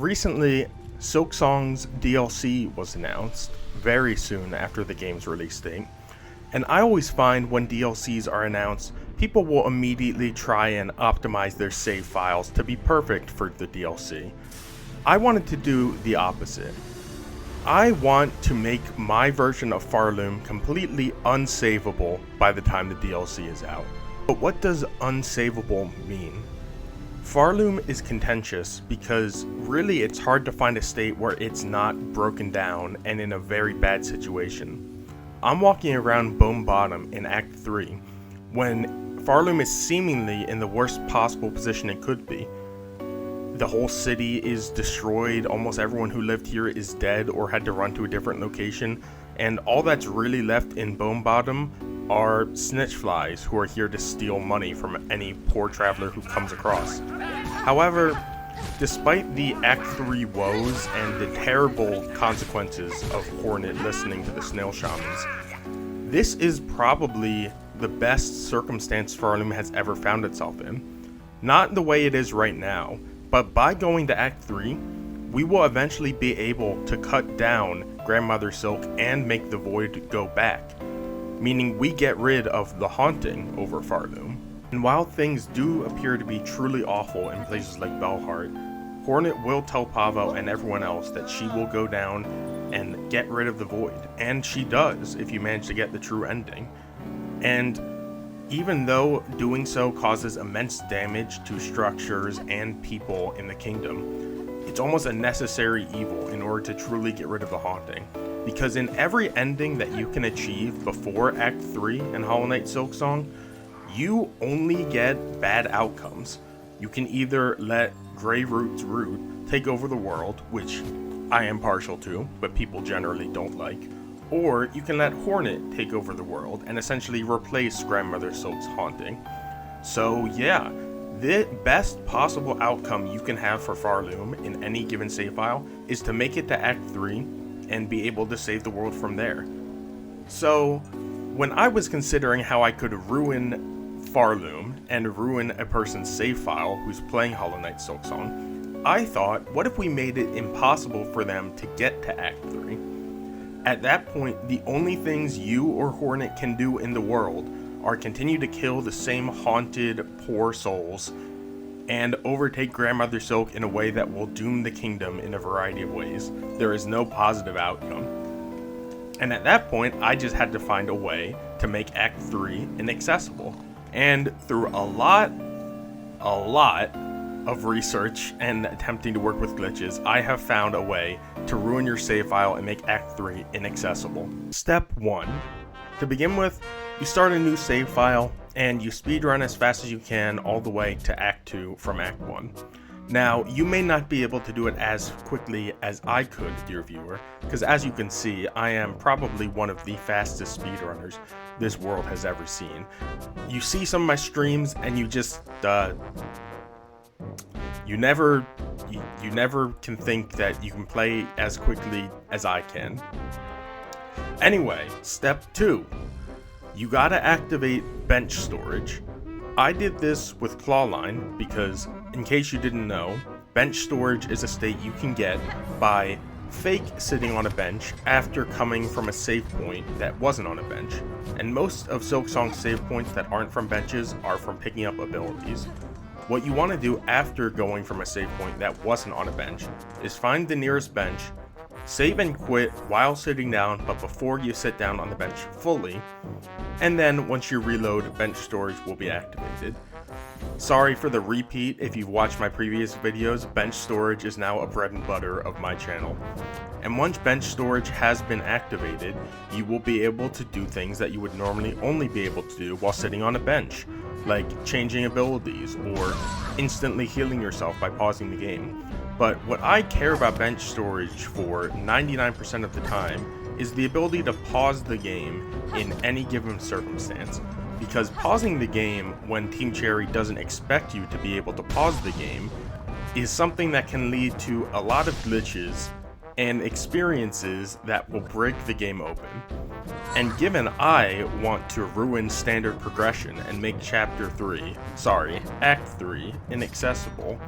Recently, Silksong's DLC was announced very soon after the game's release date, and I always find when DLCs are announced, people will immediately try and optimize their save files to be perfect for the DLC. I wanted to do the opposite. I want to make my version of Pharloom completely unsavable by the time the DLC is out. But what does unsavable mean? Pharloom is contentious because really it's hard to find a state where it's not broken down and in a very bad situation. I'm walking around Bone Bottom in Act 3 when Pharloom is seemingly in the worst possible position it could be. The whole city is destroyed, almost everyone who lived here is dead or had to run to a different location, and all that's really left in Bone Bottom are snitch flies who are here to steal money from any poor traveler who comes across. However, despite the Act 3 woes and the terrible consequences of Hornet listening to the snail shamans, this is probably the best circumstance Pharloom has ever found itself in. Not the way it is right now, but by going to Act 3, we will eventually be able to cut down Grandmother Silk and make the void go back, meaning we get rid of the haunting over Pharloom. And while things do appear to be truly awful in places like Belheart, Hornet will tell Pavo and everyone else that she will go down and get rid of the void, and she does if you manage to get the true ending. And even though doing so causes immense damage to structures and people in the kingdom, it's almost a necessary evil in order to truly get rid of the haunting. Because in every ending that you can achieve before Act 3 in Hollow Knight Silksong, you only get bad outcomes. You can either let Greyroot's root take over the world, which I am partial to, but people generally don't like, or you can let Hornet take over the world and essentially replace Grandmother Silk's haunting. So yeah, the best possible outcome you can have for Pharloom in any given save file is to make it to Act 3 and be able to save the world from there. So when I was considering how I could ruin Pharloom and ruin a person's save file who's playing Hollow Knight Silksong, I thought, what if we made it impossible for them to get to Act 3? At that point, the only things you or Hornet can do in the world are continue to kill the same haunted, poor souls, and overtake Grandmother Silk in a way that will doom the kingdom in a variety of ways. There is no positive outcome. And at that point, I just had to find a way to make Act 3 inaccessible. And through a lot of research and attempting to work with glitches, I have found a way to ruin your save file and make Act 3 inaccessible. Step 1. To begin with, you start a new save file and you speedrun as fast as you can all the way to Act 2 from Act 1. Now, you may not be able to do it as quickly as I could, dear viewer, because as you can see, I am probably one of the fastest speedrunners this world has ever seen. You see some of my streams and you just, you never can think that you can play as quickly as I can. Anyway, step 2. You gotta activate bench storage. I did this with Clawline because, in case you didn't know, bench storage is a state you can get by fake sitting on a bench after coming from a save point that wasn't on a bench. And most of Silksong's save points that aren't from benches are from picking up abilities. What you want to do after going from a save point that wasn't on a bench is find the nearest bench, save and quit while sitting down but before you sit down on the bench fully, and then once you reload, bench storage will be activated. Sorry for the repeat if you've watched my previous videos, bench storage is now a bread and butter of my channel. And once bench storage has been activated, you will be able to do things that you would normally only be able to do while sitting on a bench, like changing abilities or instantly healing yourself by pausing the game. But what I care about bench storage for 99% of the time is the ability to pause the game in any given circumstance. Because pausing the game when Team Cherry doesn't expect you to be able to pause the game is something that can lead to a lot of glitches and experiences that will break the game open. And given I want to ruin standard progression and make Act 3 inaccessible,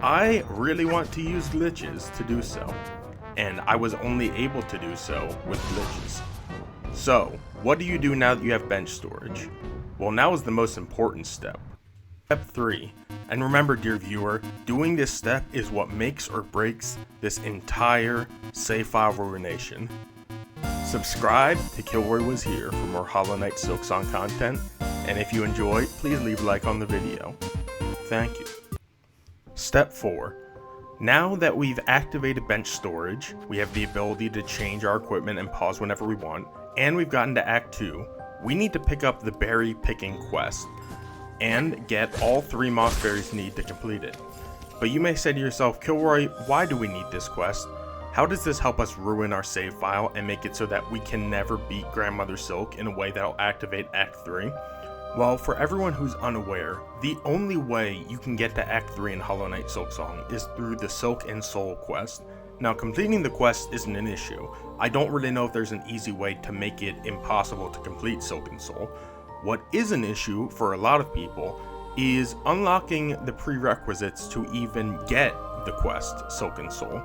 I really want to use glitches to do so, and I was only able to do so with glitches. So, what do you do now that you have bench storage? Well, now is the most important step. Step 3. And remember, dear viewer, doing this step is what makes or breaks this entire save file ruination. Subscribe to Kilroy Was Here for more Hollow Knight Silksong content, and if you enjoyed, please leave a like on the video. Thank you. Step 4. Now that we've activated bench storage, we have the ability to change our equipment and pause whenever we want, and we've gotten to Act 2, we need to pick up the berry picking quest, and get all 3 moss berries needed to complete it. But you may say to yourself, Kilroy, why do we need this quest? How does this help us ruin our save file and make it so that we can never beat Grandmother Silk in a way that'll activate Act 3? Well, for everyone who's unaware, the only way you can get to Act 3 in Hollow Knight Silksong is through the Silk and Soul quest. Now, completing the quest isn't an issue. I don't really know if there's an easy way to make it impossible to complete Silk and Soul. What is an issue for a lot of people is unlocking the prerequisites to even get the quest Silk and Soul.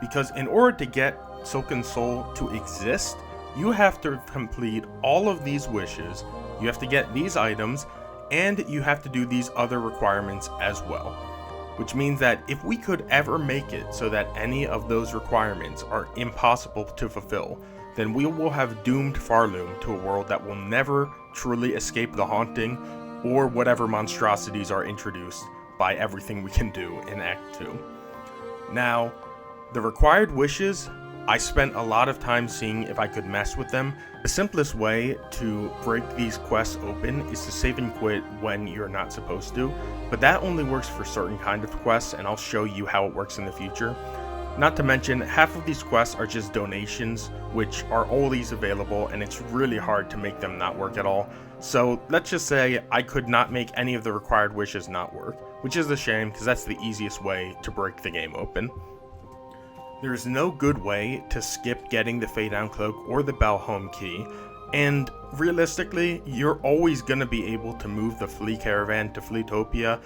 Because in order to get Silk and Soul to exist, you have to complete all of these wishes, you have to get these items, and you have to do these other requirements as well. Which means that if we could ever make it so that any of those requirements are impossible to fulfill, then we will have doomed Pharloom to a world that will never truly escape the haunting or whatever monstrosities are introduced by everything we can do in Act 2. Now, the required wishes, I spent a lot of time seeing if I could mess with them. The simplest way to break these quests open is to save and quit when you're not supposed to, but that only works for certain kind of quests, and I'll show you how it works in the future. Not to mention, half of these quests are just donations, which are always available, and it's really hard to make them not work at all. So let's just say I could not make any of the required wishes not work, which is a shame because that's the easiest way to break the game open. There is no good way to skip getting the Fade-Down Cloak or the Bell Home Key, and realistically, you're always going to be able to move the Flea Caravan to Fleetopia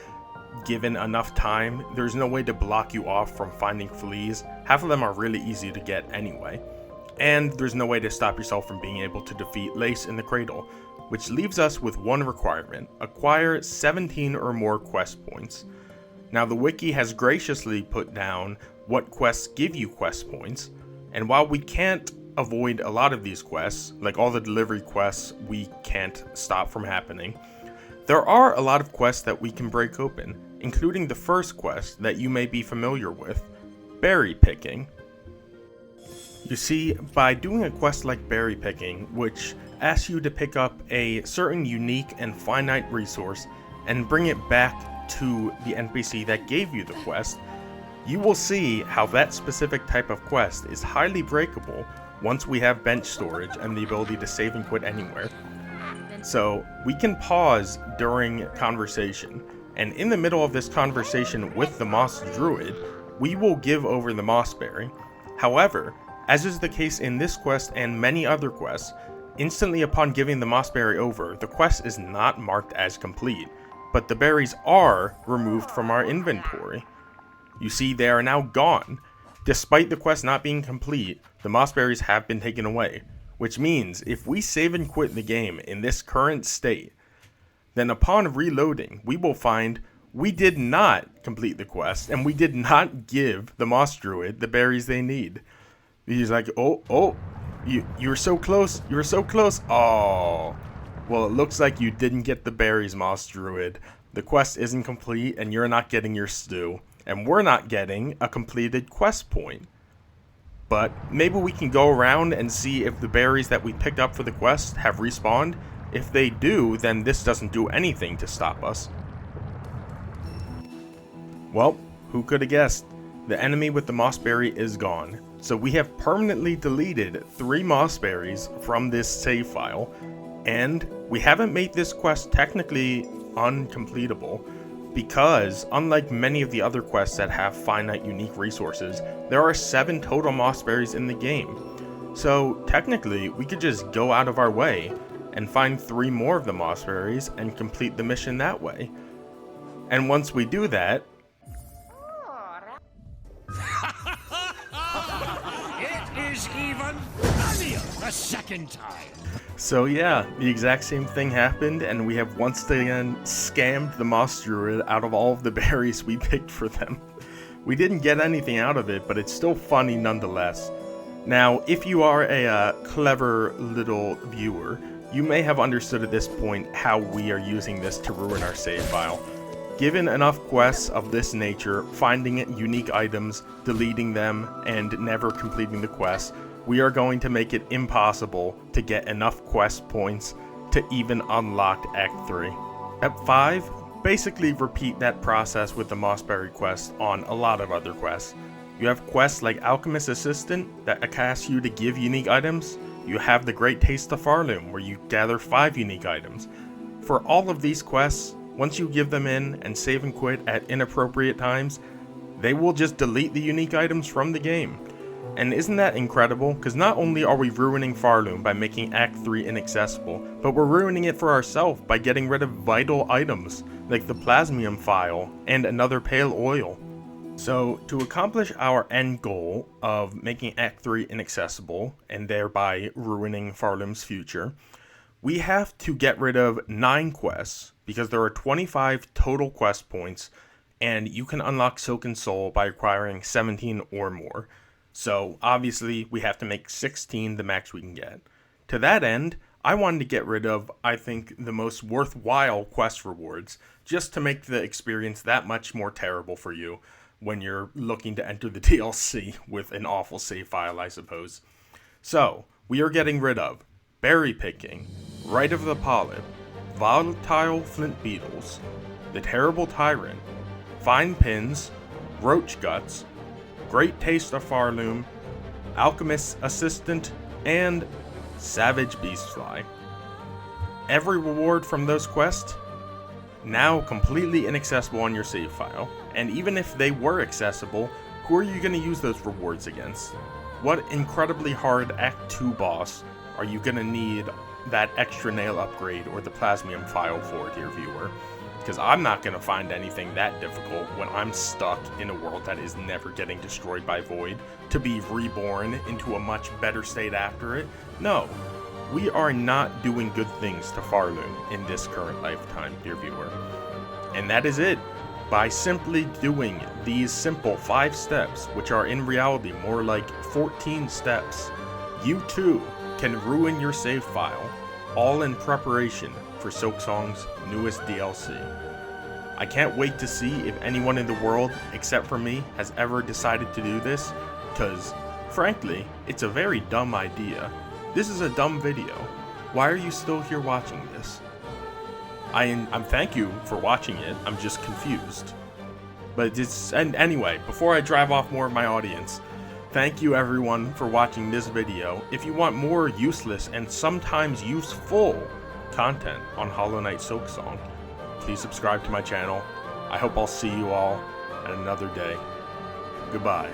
given enough time. There's no way to block you off from finding fleas. Half of them are really easy to get anyway. And there's no way to stop yourself from being able to defeat Lace in the Cradle, which leaves us with one requirement: acquire 17 or more quest points. Now, the wiki has graciously put down what quests give you quest points, and while we can't avoid a lot of these quests, like all the delivery quests we can't stop from happening, there are a lot of quests that we can break open, including the first quest that you may be familiar with, berry picking. You see, by doing a quest like berry picking, which asks you to pick up a certain unique and finite resource and bring it back to the NPC that gave you the quest, you will see how that specific type of quest is highly breakable once we have bench storage and the ability to save and quit anywhere. So we can pause during conversation, and in the middle of this conversation with the Moss Druid, we will give over the Moss Berry. However, as is the case in this quest and many other quests, instantly upon giving the Moss Berry over, the quest is not marked as complete, but the berries are removed from our inventory. You see, they are now gone. Despite the quest not being complete, the moss berries have been taken away, which means if we save and quit the game in this current state, then upon reloading, we will find we did not complete the quest, and we did not give the Moss Druid the berries they need. He's like, oh, you were so close, oh. Well, it looks like you didn't get the berries, Moss Druid. The quest isn't complete, and you're not getting your stew. And we're not getting a completed quest point. But maybe we can go around and see if the berries that we picked up for the quest have respawned. If they do, then this doesn't do anything to stop us. Well, who could have guessed? The enemy with the moss berry is gone. So we have permanently deleted 3 moss berries from this save file. And we haven't made this quest technically uncompletable, because unlike many of the other quests that have finite unique resources, there are 7 total moss berries in the game. So technically, we could just go out of our way and find 3 more of the moss berries and complete the mission that way. And once we do that, is even funnier the second time. So yeah, the exact same thing happened, and we have once again scammed the Moss Druid out of all of the berries we picked for them. We didn't get anything out of it, but it's still funny nonetheless. Now, if you are a clever little viewer, you may have understood at this point how we are using this to ruin our save file. Given enough quests of this nature, finding unique items, deleting them, and never completing the quest, we are going to make it impossible to get enough quest points to even unlock Act 3. Step 5, basically repeat that process with the Mossberry quest on a lot of other quests. You have quests like Alchemist Assistant that asks you to give unique items. You have the Great Taste of Pharloom where you gather 5 unique items. For all of these quests, once you give them in and save and quit at inappropriate times, they will just delete the unique items from the game. And isn't that incredible? Because not only are we ruining Pharloom by making Act 3 inaccessible, but we're ruining it for ourselves by getting rid of vital items like the Plasmium Phial and another Pale Oil. So, to accomplish our end goal of making Act 3 inaccessible and thereby ruining Pharloom's future, we have to get rid of 9 quests because there are 25 total quest points and you can unlock Silken Soul by acquiring 17 or more. So obviously we have to make 16 the max we can get. To that end, I wanted to get rid of, I think, the most worthwhile quest rewards just to make the experience that much more terrible for you when you're looking to enter the DLC with an awful save file, I suppose. So, we are getting rid of Berry Picking, Rite of the Polyp, Volatile Flint Beetles, The Terrible Tyrant, Fine Pins, Roach Guts, Great Taste of Pharloom, Alchemist's Assistant, and Savage Beastfly. Every reward from those quests, now completely inaccessible on your save file. And even if they were accessible, who are you going to use those rewards against? What incredibly hard Act 2 boss are you going to need that extra nail upgrade or the Plasmium Phial for, dear viewer? Because I'm not going to find anything that difficult when I'm stuck in a world that is never getting destroyed by Void to be reborn into a much better state after it. No, we are not doing good things to Pharloom in this current lifetime, dear viewer. And that is it. By simply doing these simple 5 steps, which are in reality more like 14 steps, you too can ruin your save file, all in preparation for Silksong's newest DLC. I can't wait to see if anyone in the world, except for me, has ever decided to do this, because, frankly, it's a very dumb idea. This is a dumb video. Why are you still here watching this? I'm thank you for watching it, I'm just confused. But and anyway, before I drive off more of my audience, thank you everyone for watching this video. If you want more useless and sometimes useful content on Hollow Knight Silksong, please subscribe to my channel. I hope I'll see you all at another day. Goodbye.